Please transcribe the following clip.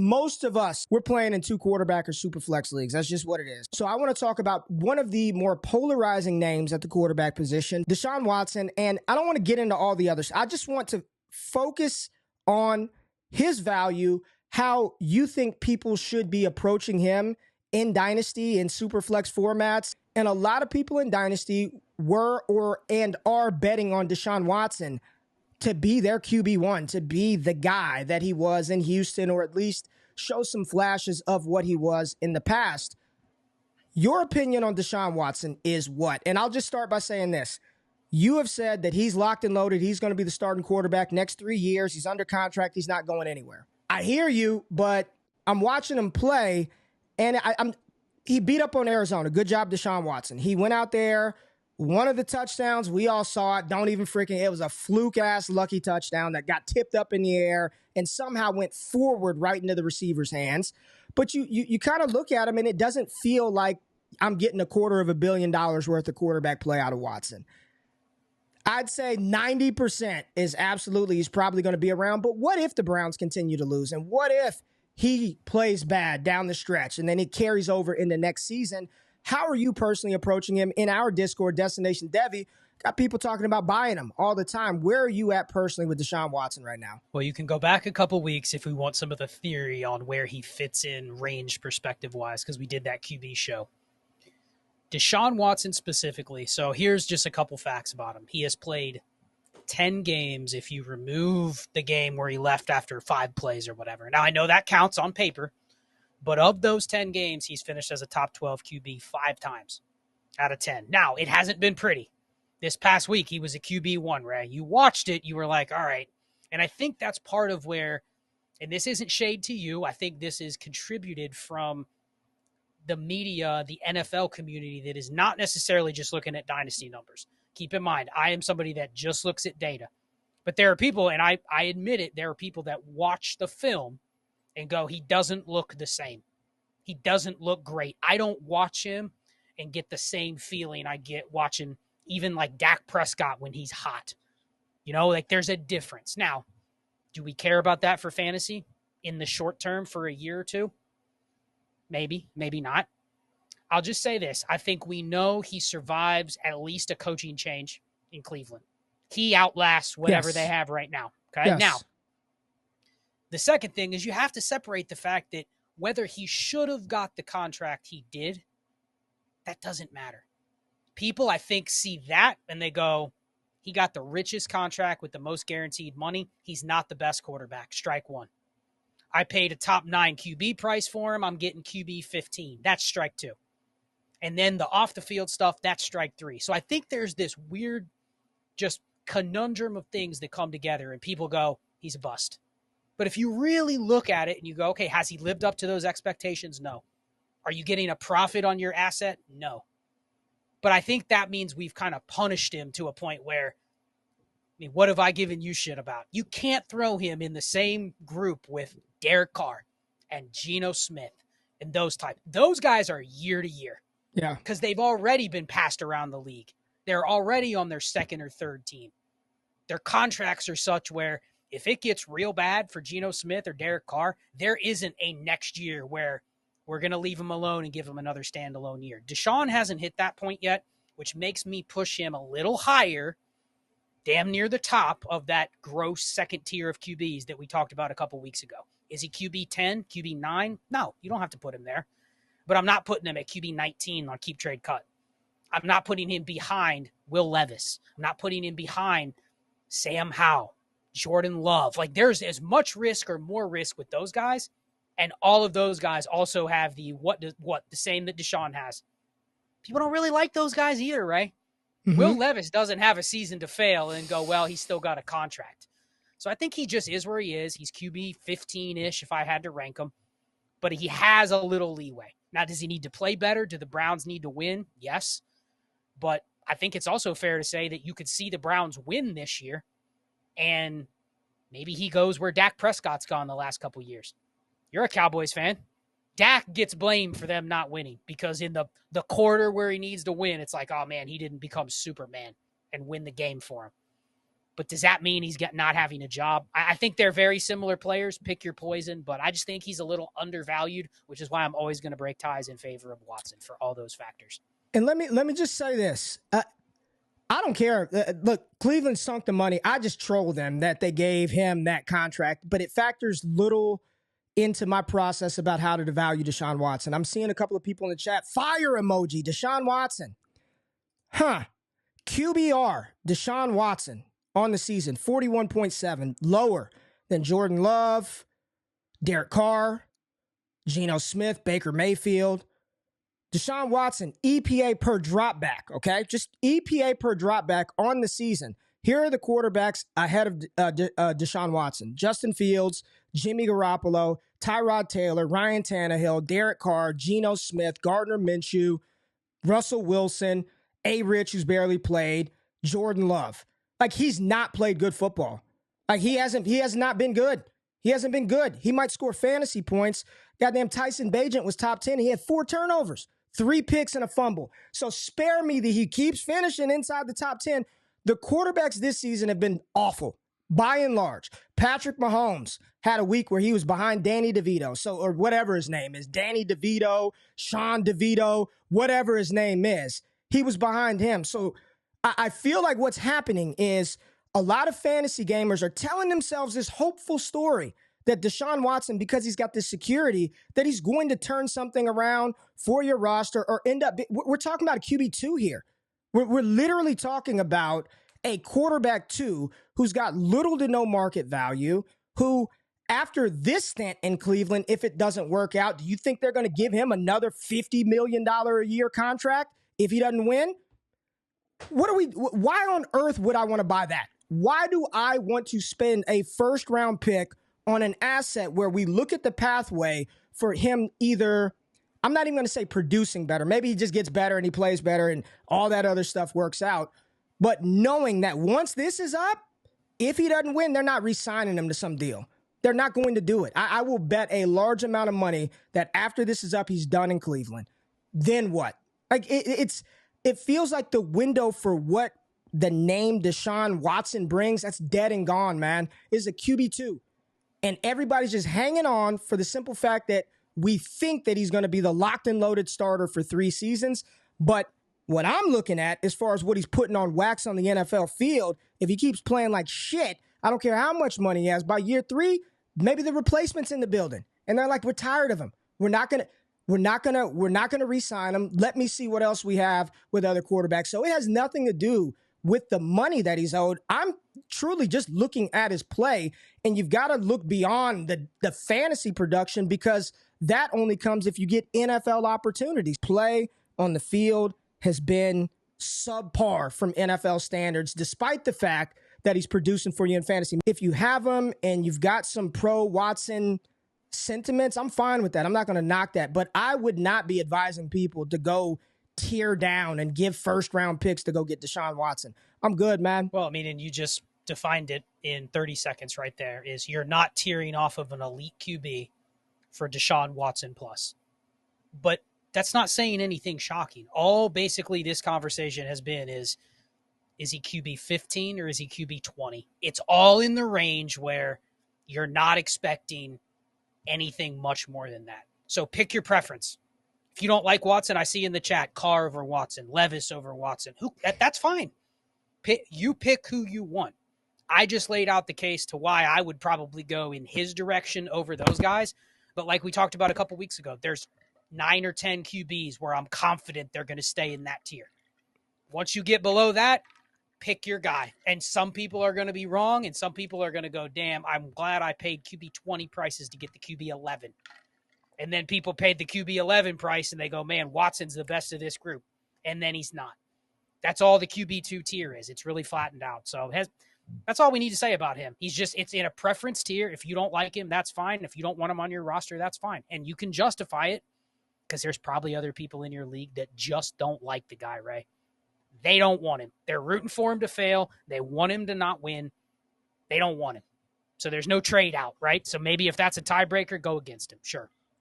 most of us, we're playing in 2 quarterback or super flex leagues. That's just what it is. So I want to talk about one of the more polarizing names at the quarterback position, Deshaun Watson. And I don't want to get into all the others. I just want to focus on his value, how you think people should be approaching him in Dynasty and super flex formats. And a lot of people in Dynasty were and are betting on Deshaun Watson to be their QB1, to be the guy that he was in Houston, or at least show some flashes of what he was in the past. Your opinion on Deshaun Watson is what? And I'll just start by saying this. You have said that he's locked and loaded. He's going to be the starting quarterback next 3 years. He's under contract. He's not going anywhere. I hear you, but I'm watching him play, and he beat up on Arizona. Good job, Deshaun Watson. He went out there. One of the touchdowns, we all saw it. It was a fluke-ass lucky touchdown that got tipped up in the air and somehow went forward right into the receiver's hands. But you kind of look at him, and it doesn't feel like I'm getting $250 million worth of quarterback play out of Watson. I'd say 90% is absolutely he's probably going to be around. But what if the Browns continue to lose? And what if he plays bad down the stretch and then it carries over into next season? How are you personally approaching him? In our Discord, Destination Devi, got people talking about buying him all the time. Where are you at personally with Deshaun Watson right now? Well, you can go back a couple weeks if we want some of the theory on where he fits in range perspective-wise, because we did that QB show. Deshaun Watson specifically, so here's just a couple facts about him. He has played 10 games if you remove the game where he left after 5 plays or whatever. Now, I know that counts on paper, but of those 10 games, he's finished as a top 12 QB 5 times out of 10. Now, it hasn't been pretty. This past week, he was a QB1, right? You watched it, you were like, all right. And I think that's part of where, and this isn't shade to you, I think this is contributed from the media, the NFL community that is not necessarily just looking at dynasty numbers. Keep in mind, I am somebody that just looks at data. But there are people, and I admit it, there are people that watch the film and go, he doesn't look the same. He doesn't look great. I don't watch him and get the same feeling I get watching even like Dak Prescott when he's hot. You know, like there's a difference. Now, do we care about that for fantasy in the short term for a year or two? Maybe, maybe not. I'll just say this. I think we know he survives at least a coaching change in Cleveland. He outlasts whatever they have right now. Okay. Yes. Now, the second thing is you have to separate the fact that whether he should have got the contract he did, that doesn't matter. People, I think, see that and they go, he got the richest contract with the most guaranteed money. He's not the best quarterback. Strike one. I paid a top 9 QB price for him. I'm getting QB 15. That's strike 2. And then the off the field stuff, that's strike 3. So I think there's this weird just conundrum of things that come together and people go, he's a bust. But if you really look at it and you go, okay, has he lived up to those expectations? No. Are you getting a profit on your asset? No. But I think that means we've kind of punished him to a point where, I mean, what have I given you shit about? You can't throw him in the same group with Derek Carr and Geno Smith and those type. Those guys are year to year. Yeah. Because they've already been passed around the league. They're already on their second or third team. Their contracts are such where if it gets real bad for Geno Smith or Derek Carr, there isn't a next year where we're going to leave him alone and give him another standalone year. Deshaun hasn't hit that point yet, which makes me push him a little higher, damn near the top of that gross second tier of QBs that we talked about a couple weeks ago. Is he QB 10, QB 9? No, you don't have to put him there. But I'm not putting him at QB 19 on Keep Trade Cut. I'm not putting him behind Will Levis. I'm not putting him behind Sam Howell, Jordan Love. Like there's as much risk or more risk with those guys. And all of those guys also have the the same that Deshaun has. People don't really like those guys either, right? Mm-hmm. Will Levis doesn't have a season to fail and go, well, he's still got a contract. So I think he just is where he is. He's QB 15-ish if I had to rank him. But he has a little leeway. Now, does he need to play better? Do the Browns need to win? Yes. But I think it's also fair to say that you could see the Browns win this year. And maybe he goes where Dak Prescott's gone the last couple years. You're a Cowboys fan. Dak gets blamed for them not winning because in the quarter where he needs to win, it's like, oh, man, he didn't become Superman and win the game for him. But does that mean he's not having a job? I think they're very similar players. Pick your poison, but I just think he's a little undervalued, which is why I'm always going to break ties in favor of Watson for all those factors. And let me just say this. I don't care. Look, Cleveland sunk the money. I just trolled them that they gave him that contract, but it factors little into my process about how to value Deshaun Watson. I'm seeing a couple of people in the chat. Fire emoji, Deshaun Watson. QBR, Deshaun Watson on the season, 41.7, lower than Jordan Love, Derek Carr, Geno Smith, Baker Mayfield. Deshaun Watson, EPA per dropback, okay? Just EPA per dropback on the season. Here are the quarterbacks ahead of Deshaun Watson. Justin Fields, Jimmy Garoppolo, Tyrod Taylor, Ryan Tannehill, Derek Carr, Geno Smith, Gardner Minshew, Russell Wilson, A-Rich, who's barely played, Jordan Love. Like, he's not played good football. Like, he has not been good. He hasn't been good. He might score fantasy points. Goddamn Tyson Bagent was top 10. He had 4 turnovers, 3 picks, and a fumble. So spare me that he keeps finishing inside the top 10. The quarterbacks this season have been awful, by and large. Patrick Mahomes had a week where he was behind Danny DeVito, or whatever his name is, Danny DeVito, Sean DeVito, whatever his name is. He was behind him. So I feel like what's happening is a lot of fantasy gamers are telling themselves this hopeful story that Deshaun Watson, because he's got this security, that he's going to turn something around for your roster or end up. We're talking about a QB2 here. We're literally talking about a quarterback 2 who's got little to no market value, who, after this stint in Cleveland, if it doesn't work out, do you think they're going to give him another $50 million a year contract if he doesn't win? Why on earth would I want to buy that? Why do I want to spend a first-round pick on an asset where we look at the pathway for him either, I'm not even going to say producing better. Maybe he just gets better and he plays better and all that other stuff works out. But knowing that once this is up, if he doesn't win, they're not re-signing him to some deal. They're not going to do it. I will bet a large amount of money that after this is up, he's done in Cleveland. Then what? Like it feels like the window for what the name Deshaun Watson brings, that's dead and gone, man, is a QB2. And everybody's just hanging on for the simple fact that we think that he's going to be the locked and loaded starter for 3 seasons. But what I'm looking at, as far as what he's putting on wax on the NFL field, if he keeps playing like shit, I don't care how much money he has, by year 3, maybe the replacement's in the building. And they're like, we're tired of him. We're not going to re-sign him. Let me see what else we have with other quarterbacks. So it has nothing to do with the money that he's owed. I'm truly just looking at his play, and you've got to look beyond the fantasy production, because that only comes if you get NFL opportunities. Play on the field has been subpar from NFL standards, despite the fact that he's producing for you in fantasy. If you have him and you've got some pro Watson sentiments, I'm fine with that. I'm not going to knock that, but I would not be advising people to go tear down and give first-round picks to go get Deshaun Watson. I'm good, man. Well, I mean, and you just defined it in 30 seconds right there, is you're not tearing off of an elite QB for Deshaun Watson plus. But that's not saying anything shocking. All basically this conversation has been is he QB 15 or is he QB 20? It's all in the range where you're not expecting anything much more than that. So pick your preference. If you don't like Watson, I see in the chat, Carr over Watson, Levis over Watson. That's fine. You pick who you want. I just laid out the case to why I would probably go in his direction over those guys. But like we talked about a couple weeks ago, there's 9 or 10 QBs where I'm confident they're going to stay in that tier. Once you get below that, pick your guy. And some people are going to be wrong, and some people are going to go, damn, I'm glad I paid QB 20 prices to get the QB 11. And then people paid the QB 11 price, and they go, man, Watson's the best of this group. And then he's not. That's all the QB2 tier is. It's really flattened out. So that's all we need to say about him. It's in a preference tier. If you don't like him, that's fine. If you don't want him on your roster, that's fine. And you can justify it because there's probably other people in your league that just don't like the guy, Ray. They don't want him. They're rooting for him to fail. They want him to not win. They don't want him. So there's no trade out, right? So maybe if that's a tiebreaker, go against him. Sure.